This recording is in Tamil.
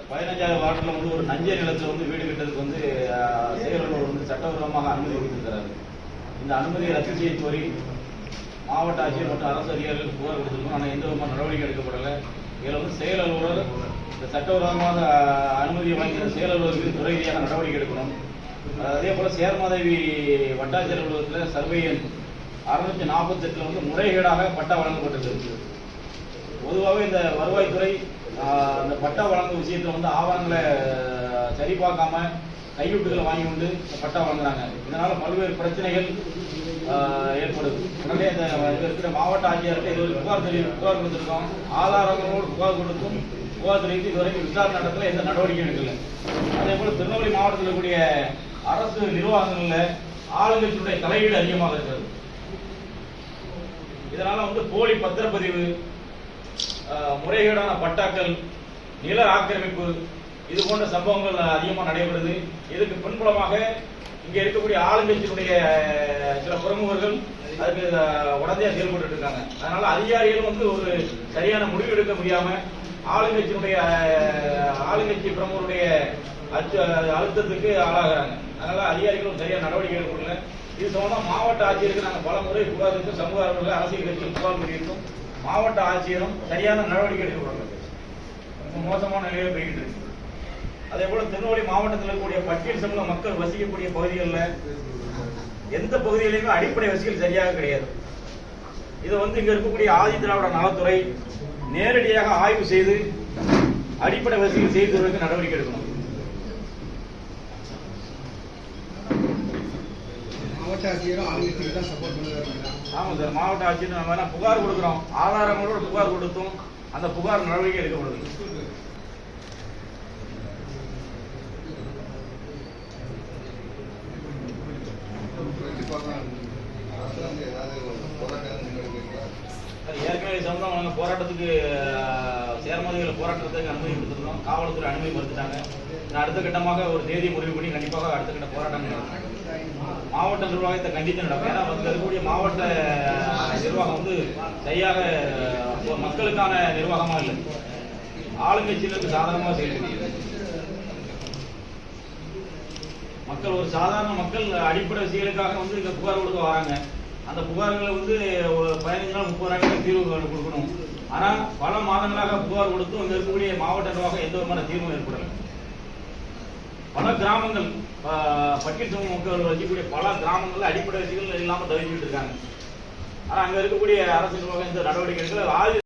15வது வார்டில் வந்து ஒரு நஞ்சை நிலத்தில் வந்து வீடு கட்டுறதுக்கு வந்து செயலாளர் வந்து சட்டவிரோதமாக அனுமதி கொடுத்திருக்கிறாரு. இந்த அனுமதியை ரத்து செய்ய கோரி மாவட்ட ஆட்சியர் மற்றும் அரசு அதிகாரிகள் புகார் கொடுத்திருக்கோம். ஆனால் எந்த விதமான நடவடிக்கை எடுக்கப்படலை. இதில் வந்து செயல் அலுவலர் இந்த சட்டவிரோதமாக அனுமதியை வாங்கிய செயல் அலுவலருக்கு துறை ரீதியாக நடவடிக்கை எடுக்கணும். அதே போல சேர்மாதேவி வட்டாட்சியர் அலுவலகத்தில் சர்வே எண் 648 வந்து முறைகேடாக பட்டா வழங்கப்பட்டிருக்கு. பொதுவாகவே இந்த வருவாய்த்துறை அந்த பட்டா வழங்கும் விஷயத்தில் வந்து ஆவணங்களை சரி பார்க்காம கையூட்டுகளை வாங்கி கொண்டு பட்டா வழங்குறாங்க. இதனால பல்வேறு பிரச்சனைகள் ஏற்படுது. உடனே இந்த இருக்கிற மாவட்ட ஆட்சியர்கிட்ட இது ஒரு புகார் கொடுத்துருக்கோம். ஆதாரங்களோடு புகார் கொடுத்தும் புகார் தெரிவித்து இதுவரைக்கும் விசாரணை நடத்தல, எந்த நடவடிக்கையும் எடுக்கல. அதே போல திருநெல்வேலி மாவட்டத்தில் இருக்கக்கூடிய அரசு நிர்வாகங்களில் ஆளுங்கட்சியுடைய தலையீடு அதிகமாக இருக்கிறது. இதனால வந்து போலி பத்திரப்பதிவு, முறைகேடான பட்டாக்கள், நில ஆக்கிரமிப்பு, இது போன்ற சம்பவங்கள் அதிகமாக நடைபெறுது. இதுக்கு பின்புலமாக இங்க இருக்கக்கூடிய ஆளுங்கட்சியினுடைய சில பிரமுகர்கள் அதுக்கு உடனடியாக செயல்பட்டு இருக்காங்க. அதனால அதிகாரிகள் வந்து ஒரு சரியான முடிவு எடுக்க முடியாம ஆளுங்கட்சி பிரமுகருடைய அழுத்தத்துக்கு ஆளாகிறாங்க. அதனால அதிகாரிகளும் சரியான நடவடிக்கை எடுக்கல. இது சம்பந்தம் மாவட்ட ஆட்சியருக்கு நாங்கள் பல முறை புகார் அளித்தோம். சமூக ஆர்வலர்கள் அரசியல் கட்சியில் புகார் பண்ணியிருக்கோம். மாவட்ட ஆட்சியரும் சரியான நடவடிக்கை எடுக்கப்படல. மோசமான நிலையில் போய்கிட்டு இருக்கு. அதே போல திருநெல்வேலி மாவட்டத்தில் இருக்கக்கூடிய பட்டியல் சமூக மக்கள் வசிக்கக்கூடிய பகுதிகளில் எந்த பகுதிகளிலுமே அடிப்படை வசதிகள் சரியாக கிடையாது. இதை வந்து இங்க இருக்கக்கூடிய ஆதி திராவிட நலத்துறை நேரடியாக ஆய்வு செய்து அடிப்படை வசதிகள் செய்து தருவதற்கு நடவடிக்கை எடுக்கணும். ஆமா சார், மாவட்ட ஆட்சியர் நம்ம வேணா புகார் கொடுக்கிறோம். ஆதாரங்களோட புகார் கொடுத்தும் அந்த புகார் நடவடிக்கை எடுக்கப்படுது. ஏற்கனவே சம்பந்தம் போராட்டத்துக்கு சேர்மதிகள் போராட்டத்துக்கு அனுமதி கொடுத்துருந்தோம். காவல்துறை அனுமதி மறுத்துட்டாங்க. அடுத்த கட்டமாக ஒரு தேதி முடிவு பண்ணி கண்டிப்பாக அடுத்த கட்ட போராட்டங்கள் நடக்கும். மாவட்ட நிர்வாகத்தை கண்டித்து நடக்கும். ஏன்னா வந்து இருக்கக்கூடிய மாவட்ட நிர்வாகம் வந்து சரியாக மக்களுக்கான நிர்வாகமா இல்லை, ஆளுங்கட்சியிலிருந்து சாதாரணமாக செயல்படுகிறது. மக்கள் ஒரு சாதாரண மக்கள் அடிப்படை வசதிகளுக்காக வந்து இங்க புகார் கொடுக்க வராங்க. அந்த புகார்களை வந்து 15 நாள் 30 நாட்கள் தீர்வு கொடுக்கணும். ஆனா பல மாதங்களாக புகார் கொடுத்தும் இங்க இருக்கக்கூடிய மாவட்ட நிர்வாகம் எந்த விதமான தீர்வும் ஏற்படலை. பல கிராமங்கள் பட்டியல் சமூக மக்கள் வசிக்கக்கூடிய பல கிராமங்கள்ல அடிப்படை வசதிகள் இல்லாம தவிச்சுட்டு இருக்காங்க. ஆனா அங்க இருக்கக்கூடிய அரசு நிர்வாகம் இந்த நடவடிக்கை எடுக்கல.